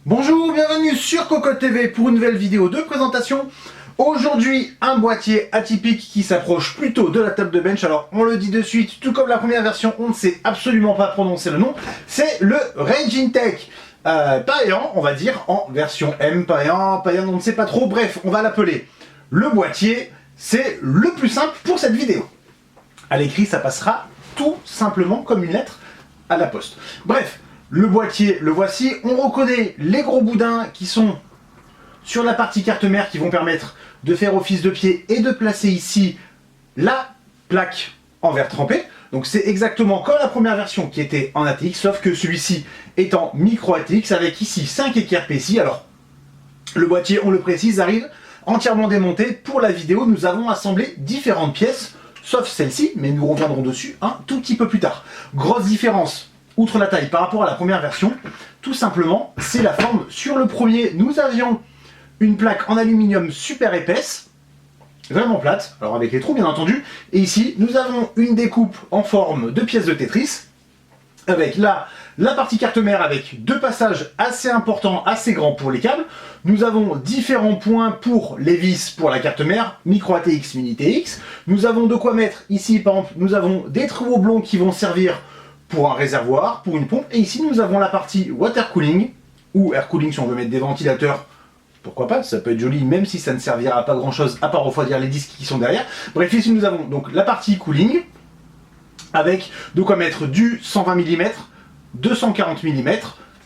Bonjour, bienvenue sur Cocotte TV pour une nouvelle vidéo de présentation. Aujourd'hui, un boîtier atypique qui s'approche plutôt de la table de bench. Alors, on le dit de suite, tout comme la première version, on ne sait absolument pas prononcer le nom. C'est le Regintech Payan, on va dire, en version M, Payan, on ne sait pas trop. Bref, on va l'appeler le boîtier. C'est le plus simple pour cette vidéo. À l'écrit, ça passera tout simplement comme une lettre à la poste. Bref. Le boîtier, le voici. On reconnaît les gros boudins qui sont sur la partie carte mère qui vont permettre de faire office de pied et de placer ici la plaque en verre trempé. Donc c'est exactement comme la première version qui était en ATX, sauf que celui-ci est en micro ATX avec ici 5 équerres PCI. Alors le boîtier, on le précise, arrive entièrement démonté. Pour la vidéo, nous avons assemblé différentes pièces, sauf celle-ci, mais nous reviendrons dessus un tout petit peu plus tard. Grosse différence. Outre la taille par rapport à la première version, tout simplement, c'est la forme. Sur le premier, nous avions une plaque en aluminium super épaisse, vraiment plate, alors avec les trous bien entendu. Et ici, nous avons une découpe en forme de pièces de Tetris, avec là, la partie carte mère avec deux passages assez importants, assez grands pour les câbles. Nous avons différents points pour les vis pour la carte mère, micro ATX, mini TX. Nous avons de quoi mettre, ici par exemple, nous avons des trous oblongs qui vont servir pour un réservoir, pour une pompe, et ici nous avons la partie water cooling, ou air cooling si on veut mettre des ventilateurs, pourquoi pas, ça peut être joli, même si ça ne servira à pas grand chose, à part refroidir les disques qui sont derrière. Bref, ici nous avons donc la partie cooling, avec de quoi mettre du 120 mm, 240 mm,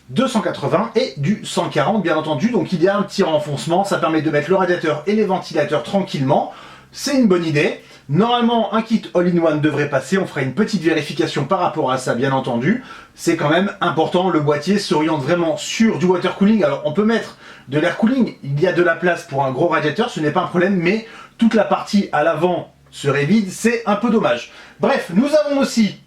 280 et du 140 bien entendu, donc il y a un petit renfoncement, ça permet de mettre le radiateur et les ventilateurs tranquillement, c'est une bonne idée. Normalement, un kit all-in-one devrait passer, on fera une petite vérification par rapport à ça, bien entendu. C'est quand même important, le boîtier s'oriente vraiment sur du water cooling. Alors, on peut mettre de l'air cooling, il y a de la place pour un gros radiateur, ce n'est pas un problème, mais toute la partie à l'avant serait vide, c'est un peu dommage. Bref, nous avons aussi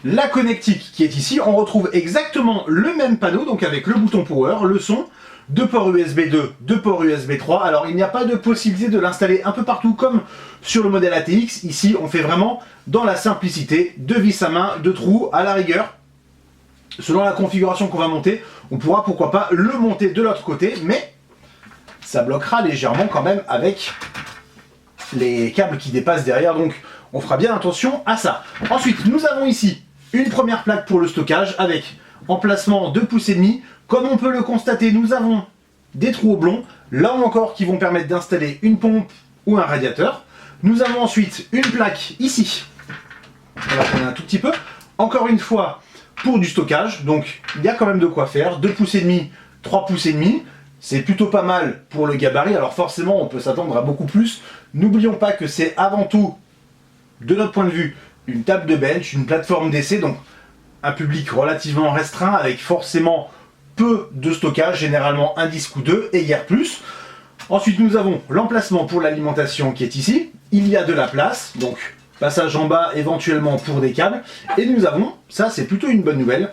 la connectique qui est ici. On retrouve exactement le même panneau, donc avec le bouton power, le son, deux ports USB 2, deux ports USB 3. Alors il n'y a pas de possibilité de l'installer un peu partout comme sur le modèle ATX. Ici on fait vraiment dans la simplicité, deux vis à main, deux trous à la rigueur. Selon la configuration qu'on va monter, on pourra pourquoi pas le monter de l'autre côté, mais ça bloquera légèrement quand même avec les câbles qui dépassent derrière, donc on fera bien attention à ça. Ensuite nous avons ici une première plaque pour le stockage avec emplacement 2,5 pouces. Comme on peut le constater, nous avons des trous oblongs, là encore qui vont permettre d'installer une pompe ou un radiateur. Nous avons ensuite une plaque ici, on va prendre un tout petit peu, encore une fois pour du stockage, donc il y a quand même de quoi faire, 2,5 pouces, 3,5 pouces, c'est plutôt pas mal pour le gabarit, alors forcément on peut s'attendre à beaucoup plus. N'oublions pas que c'est avant tout, de notre point de vue, une table de bench, une plateforme d'essai, donc un public relativement restreint avec forcément peu de stockage, généralement un disque ou deux, et hier plus. Ensuite nous avons l'emplacement pour l'alimentation qui est ici, il y a de la place, donc passage en bas éventuellement pour des câbles, et nous avons, ça c'est plutôt une bonne nouvelle,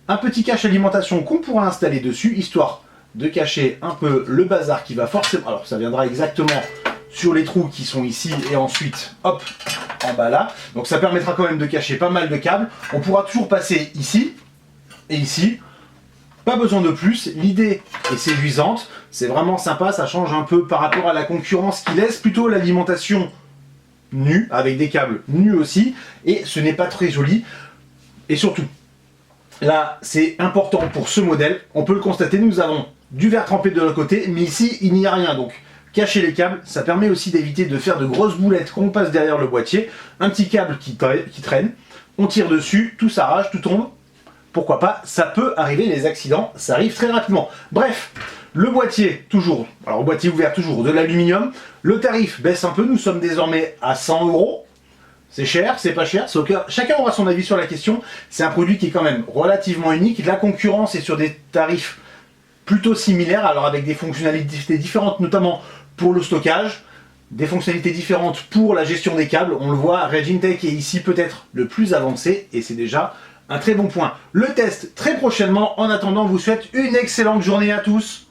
un petit cache alimentation qu'on pourra installer dessus, histoire de cacher un peu le bazar qui va forcément, alors ça viendra exactement sur les trous qui sont ici, et ensuite hop, en bas là, donc ça permettra quand même de cacher pas mal de câbles. On pourra toujours passer ici, et ici, pas besoin de plus, l'idée est séduisante, c'est vraiment sympa, ça change un peu par rapport à la concurrence qui laisse plutôt l'alimentation nue, avec des câbles nus aussi, et ce n'est pas très joli. Et surtout, là c'est important pour ce modèle, on peut le constater, nous avons du verre trempé de l'autre côté, mais ici il n'y a rien, donc cacher les câbles, ça permet aussi d'éviter de faire de grosses boulettes qu'on passe derrière le boîtier, un petit câble qui traîne, on tire dessus, tout s'arrache, tout tombe. Pourquoi pas, ça peut arriver, les accidents, ça arrive très rapidement. Bref, le boîtier, toujours, alors boîtier ouvert, toujours de l'aluminium. Le tarif baisse un peu, nous sommes désormais à 100 €. C'est cher, c'est pas cher, chacun aura son avis sur la question. C'est un produit qui est quand même relativement unique. La concurrence est sur des tarifs plutôt similaires, alors avec des fonctionnalités différentes, notamment pour le stockage, des fonctionnalités différentes pour la gestion des câbles. On le voit, Regintech est ici peut-être le plus avancé, et c'est déjà un très bon point. Le test très prochainement. En attendant, je vous souhaite une excellente journée à tous.